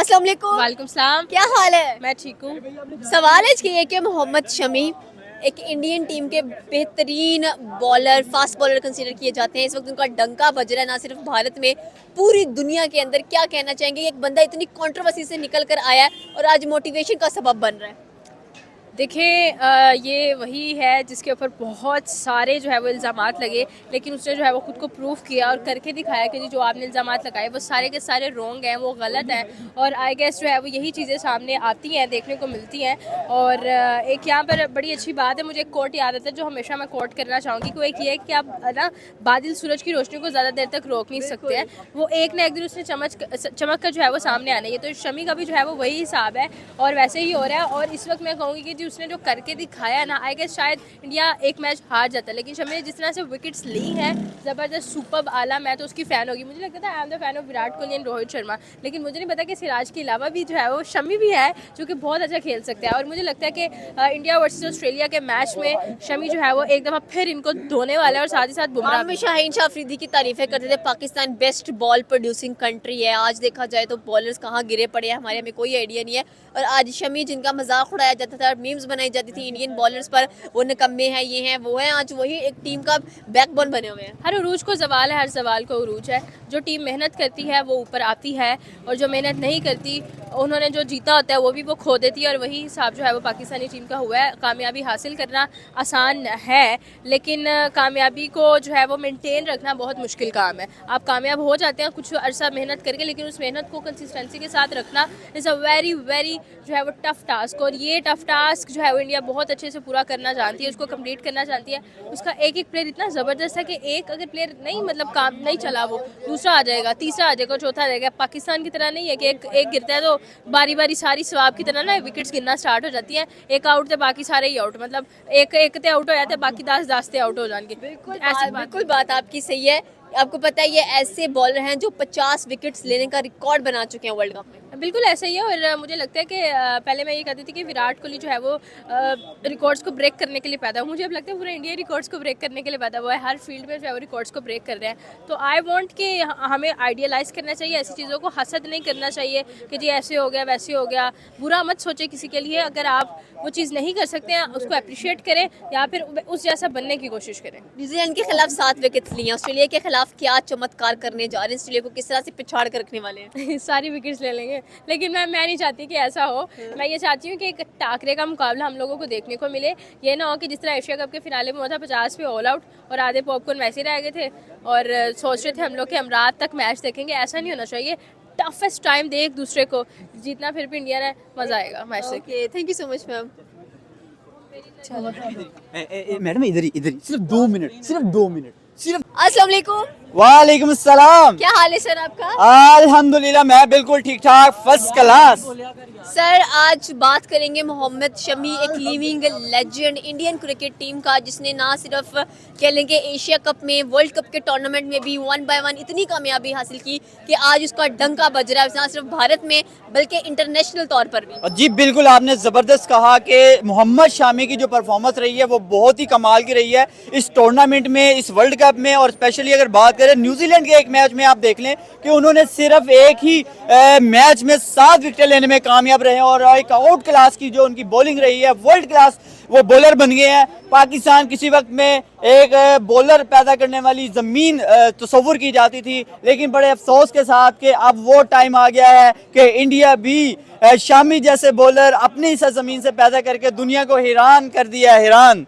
अस्सलाम वालेकुम। वालेकुम सलाम। क्या हाल है? मैं ठीक हूँ। सवाल है कि ये कि मोहम्मद शमी एक इंडियन टीम के बेहतरीन बॉलर, फास्ट बॉलर कंसीडर किए जाते हैं। इस वक्त उनका डंका बज रहा है ना सिर्फ भारत में, पूरी दुनिया के अंदर। क्या कहना चाहेंगे? एक बंदा इतनी कंट्रोवर्सी से निकल कर आया है और आज मोटिवेशन का सबब बन रहा है। देखिए ये वही है जिसके ऊपर बहुत सारे जो है वो इल्ज़ामात लगे, लेकिन उसने जो है वो खुद को प्रूव किया और करके दिखाया कि जो आपने इल्ज़ामात लगाए वो सारे के सारे रॉन्ग हैं, वो गलत हैं। और आई गेस जो है वो यही चीज़ें सामने आती हैं, देखने को मिलती हैं। और एक यहाँ पर बड़ी अच्छी बात है, मुझे एक कोट याद आता है जो हमेशा मैं कोट करना चाहूँगी। वो एक ये है कि आप ना बादल सूरज की रोशनी को ज़्यादा देर तक रोक नहीं सकते हैं, वो एक ना एक दिन उसने चमक कर जो है वो सामने आना है। तो शमी का भी जो है वो वही हिसाब है और वैसे ही हो रहा है। और इस वक्त मैं कहूँगी कि उसने जो करके दिखाया ना, आई गेस शायद इंडिया एक मैच हार जाता, लेकिन शमी ने जिस तरह से विकेट्स ली हैं, ज़बरदस्त सुपर आला। मैं तो उसकी फ़ैन होगी, मुझे लगता था I am the fan of Virat Kohli and Rohit Sharma, लेकिन मुझे नहीं पता कि सिराज के अलावा भी जो है वो शमी भी है जो कि बहुत अच्छा खेल सकता है। और मुझे लगता है कि इंडिया वर्सेस ऑस्ट्रेलिया के मैच में शमी जो है वो एक दफ़ा फिर इनको धोने वाला है। और साथ ही साथ बुमराह हम शाहीन शाह अफरीदी की तारीफें करते थे, Pakistan best ball producing country है। आज देखा जाए तो बॉलर्स कहाँ गिरे पड़े हैं हमारे, हमें कोई आइडिया नहीं है। और आज शमी जिनका मजाक उड़ाया जाता था, मीम्स बनाई जाती थी इंडियन बॉलर्स पर, वो निकम्मे हैं, ये हैं, वो हैं, आज वही एक टीम का बैकबोन बने हुए हैं। हर उरूज को जवाल है, हर जवाल को उरूज है। जो टीम मेहनत करती है वो ऊपर आती है, और जो मेहनत नहीं करती, उन्होंने जो जीता होता है वो भी वो खो देती है। और वही हिसाब जो है वो पाकिस्तानी टीम का हुआ है। कामयाबी हासिल करना आसान है, लेकिन कामयाबी को जो है वो मेंटेन रखना बहुत मुश्किल काम है। आप कामयाब हो जाते हैं कुछ अरसा मेहनत करके, लेकिन उस मेहनत को कंसिस्टेंसी के साथ रखना इज़ अ वेरी वेरी जो है वो टफ़ टास्क। और ये टफ़ टास्क जो है वो इंडिया बहुत अच्छे से पूरा करना जानती है, उसको कंप्लीट करना जानती है। उसका एक एक प्लेयर इतना ज़बरदस्त है कि एक अगर प्लेयर नहीं मतलब काम नहीं चला, वो दूसरा आ जाएगा, तीसरा आ जाएगा, चौथा आ जाएगा। पाकिस्तान की तरह नहीं है कि एक गिरता है तो बारी बारी सारी स्वाब की तरह ना विकेट्स गिरना स्टार्ट हो जाती हैं। एक आउट थे बाकी सारे ही आउट, मतलब एक ते आउट हो जाते हैं, बाकी 10 आउट हो जाएंगे। बिल्कुल बात आपकी सही है। आपको पता है ये ऐसे बॉलर हैं जो 50 विकेट्स लेने का रिकॉर्ड बना चुके हैं वर्ल्ड कप में। बिल्कुल ऐसा ही है। और मुझे लगता है कि पहले मैं ये कहती थी कि विराट कोहली जो है वो रिकॉर्ड्स को ब्रेक करने के लिए पैदा हुआ। मुझे अब लगता है पूरा इंडिया रिकॉर्ड्स को ब्रेक करने के लिए पैदा हुआ है। हर फील्ड में जो है वो रिकॉर्ड्स को ब्रेक कर रहे हैं। तो आई वांट कि हमें आइडियलाइज़ करना चाहिए, ऐसी चीज़ों को हसद नहीं करना चाहिए कि जी ऐसे हो गया वैसे हो गया। बुरा मत सोचे किसी के लिए। अगर आप वो चीज़ नहीं कर सकते हैं उसको अप्रिशिएट करें या फिर उस जैसा बनने की कोशिश करें। न्यूजीलैंड के खिलाफ 7 विकेट्स लिए, ऑस्ट्रेलिया के खिलाफ क्या चमत्कार करने जा रहे हैं? ऑस्ट्रेलिया को किस तरह से पिछाड़ कर रखने वाले हैं? सारी विकेट्स ले लेंगे, लेकिन मैं नहीं चाहती कि ऐसा हो। मैं ये चाहती हूँ कि एक टाकरे का मुकाबला हम लोगों को देखने को मिले। ये ना हो कि जिस तरह एशिया कप के फिनाले में हुआ था 50 पे ऑल आउट और आधे पॉपकॉर्न वैसे रह गए थे और सोच रहे थे हम लोग कि हम रात तक मैच देखेंगे। ऐसा नहीं होना चाहिए। टफेस्ट टाइम दे एक दूसरे को, जीतना फिर भी इंडिया ने, मज़ा आएगा मैच देख के। Thank you so much ma'am. Madam इधर ही सिर्फ 2 मिनट, सिर्फ 2 मिनट, सिर्फ। अस्सलाम वालेकुम। वालेकुम सलाम। क्या हाल है सर आपका? अल्हम्दुलिल्लाह मैं बिल्कुल ठीक ठाक, फर्स्ट क्लास। सर आज बात करेंगे मोहम्मद शमी, एक living legend Indian cricket team का, जिसने ना सिर्फ कह लेंगे एशिया कप में, वर्ल्ड कप के टूर्नामेंट में भी 1 बाय 1 इतनी कामयाबी हासिल की कि आज उसका डंका बज रहा है, ना सिर्फ भारत में बल्कि इंटरनेशनल तौर पर भी। जी बिल्कुल, आपने ज़बरदस्त कहा कि मोहम्मद शामी की जो परफॉर्मेंस रही है वो बहुत ही कमाल की रही है इस टूर्नामेंट में, इस वर्ल्ड कप में। और स्पेशली अगर बात करें न्यूजीलैंड के एक मैच में, आप देख लें कि उन्होंने सिर्फ एक ही मैच में 7 विकेट लेने में कामयाब रहे और एक आउट क्लास की जो उनकी बॉलिंग रही है, वर्ल्ड क्लास वो बॉलर बन गए हैं। पाकिस्तान किसी वक्त में एक बॉलर पैदा करने वाली ज़मीन तस्वुर की जाती थी, लेकिन बड़े अफसोस के साथ कि अब वो टाइम आ गया है कि इंडिया भी शामी जैसे बॉलर अपनी सरजमीन से पैदा करके दुनिया को हैरान कर दिया, हैरान।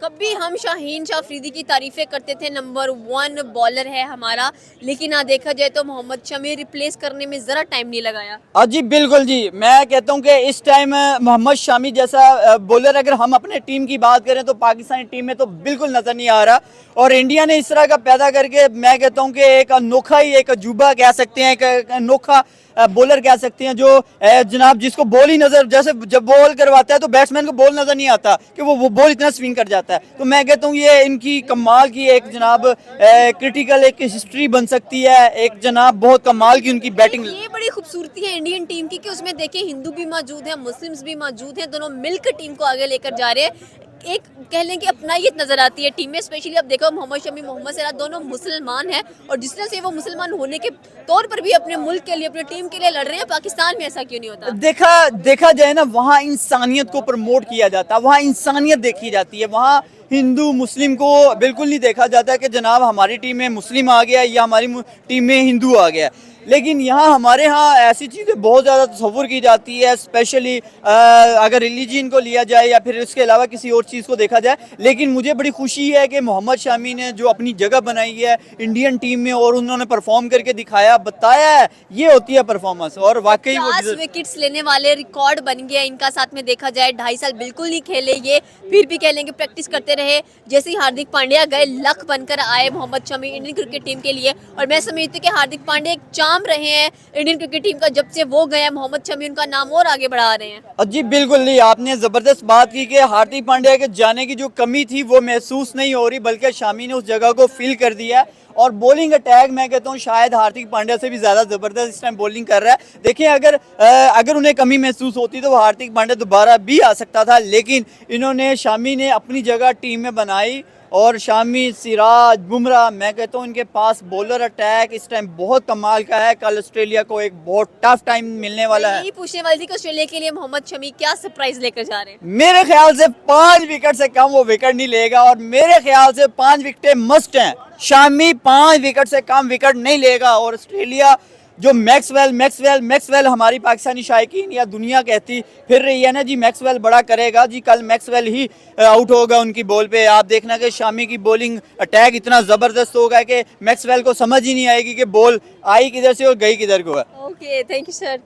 कभी हम शाहीन शाह अफरीदी की तारीफें करते थे, नंबर 1 बॉलर है हमारा, लेकिन ना देखा जाए तो मोहम्मद शमी रिप्लेस करने में ज़रा टाइम नहीं लगाया। जी बिल्कुल जी, मैं कहता हूं कि इस टाइम मोहम्मद शामी जैसा बॉलर अगर हम अपने टीम की बात करें तो पाकिस्तानी टीम में तो बिल्कुल नज़र नहीं आ रहा। और इंडिया ने इस तरह का पैदा करके, मैं कहता हूं कि एक अनोखा ही, एक अजूबा कह सकते हैं, एक अनोखा बॉलर कह सकते हैं, जो जनाब जिसको बॉल ही नजर, जैसे जब बॉल करवाता है तो बैट्समैन को बॉल नजर नहीं आता कि वो बॉल इतना स्विंग कर जाता है। तो मैं कहता हूँ ये इनकी कमाल की एक जनाब क्रिटिकल एक हिस्ट्री बन सकती है, एक जनाब बहुत कमाल की उनकी बैटिंग। ये बड़ी खूबसूरती है इंडियन टीम की कि उसमें देखिए हिंदू भी मौजूद है, मुस्लिम्स भी मौजूद हैं, दोनों मिलकर टीम को आगे लेकर जा रहे हैं। एक कह लें कि अपनाइत नजर आती है टीम में। स्पेशली अब देखो मोहम्मद शमी, मोहम्मद सिराज दोनों मुसलमान हैं और जिस तरह से वो मुसलमान होने के तौर पर भी अपने मुल्क के लिए, अपनी टीम के लिए लड़ रहे हैं, पाकिस्तान में ऐसा क्यों नहीं होता? देखा जाए ना, वहाँ इंसानियत को प्रमोट किया जाता है, वहाँ इंसानियत देखी जाती है, वहाँ हिंदू मुस्लिम को बिल्कुल नहीं देखा जाता कि जनाब हमारी टीम में मुस्लिम आ गया या हमारी टीम में हिंदू आ गया। लेकिन यहाँ हमारे यहाँ ऐसी चीज़ें बहुत ज़्यादा तस्वुर की जाती है, स्पेशली अगर रिलीजन को लिया जाए या फिर इसके अलावा किसी और चीज़ को देखा जाए। लेकिन मुझे बड़ी खुशी है कि मोहम्मद शामी ने जो अपनी जगह बनाई है इंडियन टीम में और उन्होंने परफॉर्म करके दिखाया, बताया है, ये होती है परफॉर्मेंस। और वाकई वो 50 विकेट्स लेने वाले रिकॉर्ड बन गया इनका। साथ में देखा जाए 2.5 साल बिल्कुल नहीं खेले ये, फिर भी कह लेंगे प्रैक्टिस करते रहे। जैसे ही हार्दिक पांड्या गए, लक बनकर आए Mohammed Shami Indian cricket team के लिए। और मैं समझती हूँ कि हार्दिक पांड्या एक चाम रहे हैं इंडियन क्रिकेट टीम का। जब से वो गए, मोहम्मद शमी उनका नाम और आगे बढ़ा रहे हैं। जी बिल्कुल नहीं, आपने ज़बरदस्त बात की कि हार्दिक पांड्या के जाने की जो कमी थी वो महसूस नहीं हो रही, बल्कि शामी ने उस जगह को फिल कर दिया है। और बॉलिंग अटैक मैं कहता हूँ शायद हार्दिक पांड्या से भी ज़्यादा ज़बरदस्त इस टाइम बॉलिंग कर रहा है। देखिए अगर उन्हें कमी महसूस होती तो हार्दिक पांड्या दोबारा भी आ सकता था, लेकिन इन्होंने शामी ने अपनी जगह टीम में बनाई। और शामी, सिराज, बुमराह, मैं कहता हूँ इनके पास बॉलर अटैक इस टाइम बहुत कमाल का है। कल ऑस्ट्रेलिया को एक बहुत टफ टाइम मिलने वाला है। यही पूछने वाली थी कि ऑस्ट्रेलिया के लिए मोहम्मद शमी क्या सरप्राइज लेकर जा रहे हैं? मेरे ख्याल से 5 विकेट से कम वो विकेट नहीं लेगा और मेरे ख्याल से 5 विकेटें मस्ट हैं। शामी 5 विकेट से कम विकेट नहीं लेगा। और ऑस्ट्रेलिया जो मैक्सवेल हमारी पाकिस्तानी शायकीन या दुनिया कहती फिर रही है ना जी, मैक्सवेल बड़ा करेगा जी। कल मैक्सवेल ही आउट होगा उनकी बॉल पे। आप देखना कि शामी की बॉलिंग अटैक इतना ज़बरदस्त होगा कि मैक्सवेल को समझ ही नहीं आएगी कि बॉल आई किधर से और गई किधर को है। Okay, thank you sir.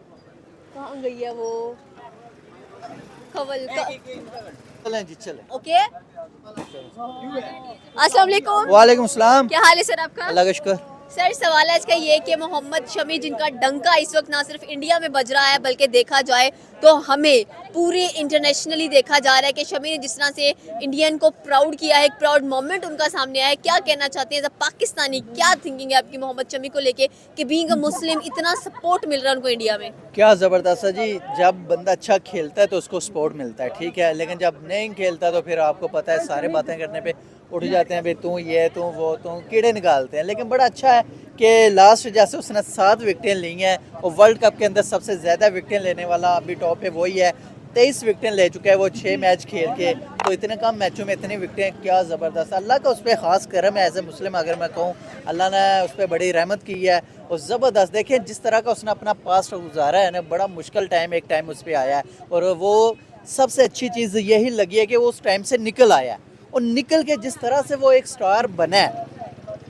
कहाँ गई है वो खवल? चलें जी चलें। ओके, अस्सलाम वालेकुम। वालेकुम सलाम। क्या हाल है सर आपका? अल्लाह का शुक्र। सर सवाल आज का ये कि मोहम्मद शमी जिनका डंका इस वक्त ना सिर्फ इंडिया में बज रहा है, बल्कि देखा जाए तो हमें पूरे इंटरनेशनली देखा जा रहा है कि शमी ने जिस तरह से इंडियन को प्राउड किया है, एक प्राउड मोमेंट उनका सामने आया है। क्या कहना चाहते हैं एज अ पाकिस्तानी, क्या थिंकिंग है आपकी मोहम्मद शमी को लेके कि बीइंग अ मुस्लिम इतना सपोर्ट मिल रहा है उनको इंडिया में? क्या ज़बरदस्त है जी। जब बंदा अच्छा खेलता है तो उसको सपोर्ट मिलता है, ठीक है। लेकिन जब नहीं खेलता तो फिर आपको पता है सारे बातें करने पे उठ जाते हैं, भाई तू ये तू वो तू कीड़े निकालते हैं। लेकिन बड़ा अच्छा है कि लास्ट जैसे उसने 7 विकेटें ली हैं और वर्ल्ड कप के अंदर सबसे ज़्यादा विकेटें लेने वाला अभी टॉप पे वही है। 23 विकेटें ले चुका है वो 6 मैच खेल के। तो इतने कम मैचों में इतनी विकेटें, क्या ज़बरदस्त। अल्लाह का उस पर ख़ास करम है एज ए मुस्लिम। अगर मैं कहूँ अल्लाह ने उस पर बड़ी रहमत की है और ज़बरदस्त। देखें जिस तरह का उसने अपना पास्ट गुजारा है ना, बड़ा मुश्किल टाइम एक टाइम उस पर आया है और वो सबसे अच्छी चीज़ यही लगी है कि वो उस टाइम से निकल आया है और निकल के जिस तरह से वो एक स्टार बना है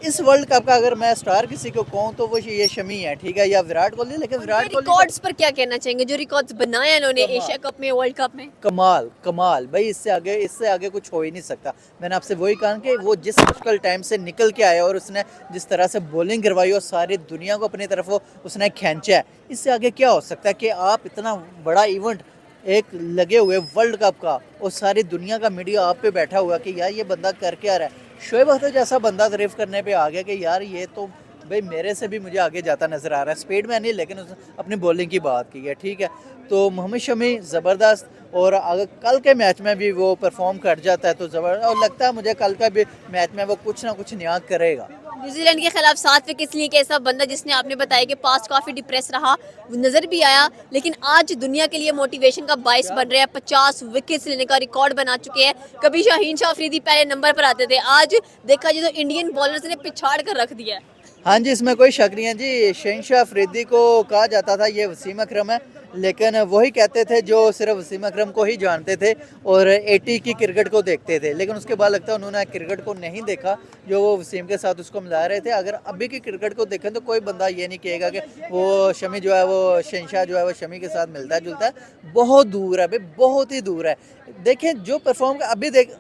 इस वर्ल्ड कप का। अगर मैं स्टार किसी को कहूँ तो वो ये शमी है, ठीक है, या विराट कोहली। लेकिन विराट कोहली रिकॉर्ड्स पर क्या कहना चाहेंगे जो रिकॉर्ड्स बनाए हैं उन्होंने एशिया कप में, वर्ल्ड कप में? कमाल भाई, इससे आगे कुछ हो ही नहीं सकता। मैंने आपसे वही कहा कि वो जिस मुश्किल टाइम से निकल के आया और उसने जिस तरह से बॉलिंग करवाई और सारी दुनिया को अपनी तरफ उसने खींचा है, इससे आगे क्या हो सकता है कि आप इतना बड़ा इवेंट एक लगे हुए वर्ल्ड कप का और सारी दुनिया का मीडिया आप पे बैठा हुआ कि यार ये बंदा कर क्या रहा है। शोएब अख्तर जैसा बंदा तारीफ करने पे आ गया कि यार ये तो भाई मेरे से भी मुझे आगे जाता नज़र आ रहा है। स्पीड में नहीं, लेकिन उसने अपनी बॉलिंग की बात की है, ठीक है। तो मोहम्मद शमी ज़बरदस्त। और अगर कल के मैच में भी वो परफॉर्म कर जाता है तो ज़बरदस्त। और लगता है मुझे कल का भी मैच में वो कुछ ना कुछ नया करेगा। न्यूजीलैंड के खिलाफ 7 विकेट्स लिए, कि ऐसा बंदा जिसने आपने बताया कि पास्ट काफी डिप्रेस रहा, नजर भी आया, लेकिन आज दुनिया के लिए मोटिवेशन का बाइस बन रहा है। 50 विकेट्स लेने का रिकॉर्ड बना चुके हैं। कभी शाहीन शाह अफरीदी पहले नंबर पर आते थे, आज देखा जाए तो इंडियन बॉलर्स ने पिछाड़ कर रख दिया है। हाँ जी, इसमें कोई शक नहीं है जी। शहनशाह अफरीदी को कहा जाता था ये वसीम अकरम है, लेकिन वही कहते थे जो सिर्फ वसीम अकरम को ही जानते थे और 80 की क्रिकेट को देखते थे। लेकिन उसके बाद लगता है उन्होंने क्रिकेट को नहीं देखा जो वो वसीम के साथ उसको मिला रहे थे। अगर अभी की क्रिकेट को देखें तो कोई बंदा ये नहीं कहेगा कि वो शमी जो है वो शहनशाह जो है वो शमी के साथ मिलता जुलता है। बहुत दूर है भाई, बहुत ही दूर है। देखें जो परफॉर्म अभी देख,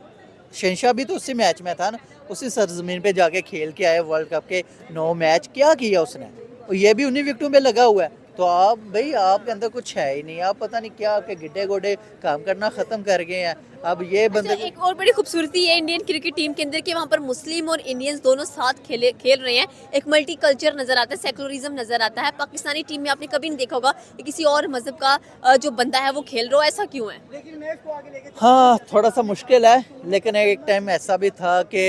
शहनशाह भी तो उसी मैच में था ना, उसी सरजमीन पे जाके खेल के आए वर्ल्ड कप के 9 मैच। क्या किया उसने, और ये भी उन्हीं विकेटों पे लगा हुआ है। तो आप भाई आपके अंदर कुछ है ही नहीं, आप पता नहीं क्या आपके गिड्डे गोडे काम करना ख़त्म कर गए हैं। अब ये बंदे अच्छा, एक और बड़ी खूबसूरती है इंडियन क्रिकेट टीम के अंदर कि वहाँ पर मुस्लिम और इंडियंस दोनों साथ खेल रहे हैं। एक मल्टी कल्चर नजर आता है, सेकुलरिज्म नजर आता है। पाकिस्तानी टीम में आपने कभी नहीं देखा होगा कि किसी और मजहब का जो बंदा है वो खेल रहा है, ऐसा क्यों है? हाँ थोड़ा सा मुश्किल है, लेकिन एक टाइम ऐसा भी था कि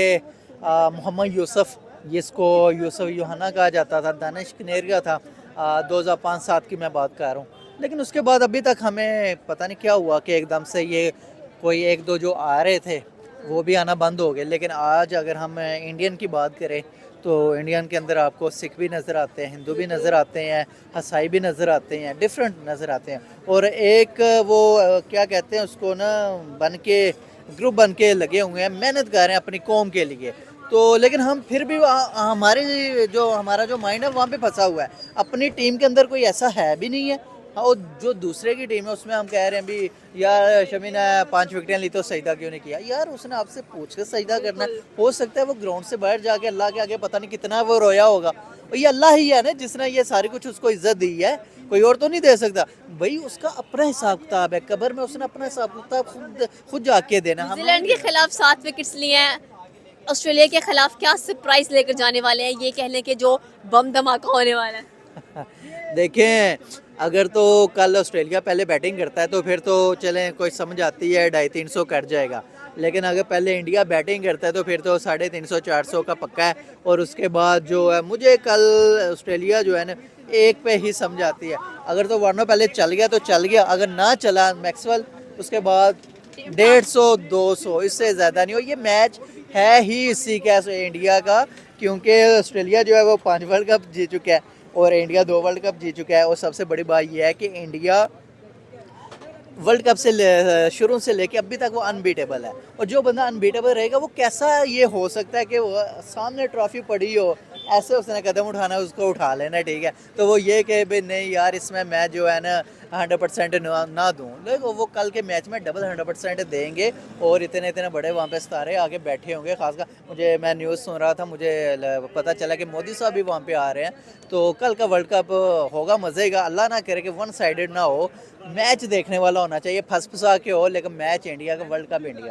मोहम्मद यूसुफ, जिसको यूसुफ यूहन्ना कहा जाता था, दानिश कनेरिया था, 2005-7 की मैं बात कर रहा हूँ। लेकिन उसके बाद अभी तक हमें पता नहीं क्या हुआ कि एकदम से ये कोई एक दो जो आ रहे थे वो भी आना बंद हो गए। लेकिन आज अगर हम इंडियन की बात करें तो इंडियन के अंदर आपको सिख भी नज़र आते हैं, हिंदू भी नज़र आते हैं, हसाई भी नज़र आते हैं, डिफरेंट नज़र आते हैं। और एक वो क्या कहते हैं उसको ना, बन के ग्रुप बन के लगे हुए हैं, मेहनत कर रहे हैं अपनी कौम के लिए। तो लेकिन हम फिर भी हमारा जो माइंड है वहाँ पे फंसा हुआ है, अपनी टीम के अंदर कोई ऐसा है भी नहीं है। हाँ, और जो दूसरे की टीम है उसमें हम कह रहे हैं भी यार शमी ने 5 विकेटें ली तो सजदा क्यों नहीं किया। यार उसने आपसे पूछ के सजदा करना है। हो सकता है वो ग्राउंड से बाहर जाके अल्लाह के आगे पता नहीं कितना वो रोया होगा, और ये अल्लाह ही है ना जिसने ये सारी कुछ उसको इज्जत दी है, कोई और तो नहीं दे सकता। भाई उसका अपना हिसाब किताब है, कब्र में उसने अपना हिसाब किताब खुद जाके देना। न्यूजीलैंड के खिलाफ 7 विकेट्स लिए हैं, ऑस्ट्रेलिया के खिलाफ क्या सरप्राइज लेकर जाने वाले हैं, ये कह लें कि जो बम धमाका होने वाला है? देखें, अगर तो कल ऑस्ट्रेलिया पहले बैटिंग करता है तो फिर तो चलें कोई समझ आती है 250-300 कर जाएगा। लेकिन अगर पहले इंडिया बैटिंग करता है तो फिर तो 350-400 का पक्का है। और उसके बाद जो है मुझे कल ऑस्ट्रेलिया जो है ना एक पे ही समझ आती है। अगर तो वार्नर पहले चल गया तो चल गया, अगर ना चला मैक्सवेल, उसके बाद 150-200 इससे ज़्यादा नहीं हो। ये मैच है ही इसी का इंडिया का, क्योंकि ऑस्ट्रेलिया जो है वो 5 वर्ल्ड कप जीत चुका है और इंडिया 2 वर्ल्ड कप जीत चुका है। और सबसे बड़ी बात यह है कि इंडिया वर्ल्ड कप से शुरू से लेके अभी तक वो अनबीटेबल है। और जो बंदा अनबीटेबल रहेगा वो कैसा ये हो सकता है कि वो सामने ट्रॉफी पड़ी हो, ऐसे उसने कदम उठाना है उसको उठा लेना, ठीक है। तो वो ये कहे भाई नहीं यार इसमें मैं जो है ना 100% ना दूँ, देखो वो कल के मैच में डबल 100% देंगे। और इतने इतने बड़े वहाँ पे सितारे आगे बैठे होंगे। खासकर मैं न्यूज़ सुन रहा था, मुझे पता चला कि मोदी साहब भी वहाँ पे आ रहे हैं। तो कल का वर्ल्ड कप होगा मज़े का। अल्लाह ना करे कि वन साइडेड ना हो, मैच देखने वाला होना चाहिए, फंसा के हो, लेकिन मैच इंडिया का, वर्ल्ड कप इंडिया।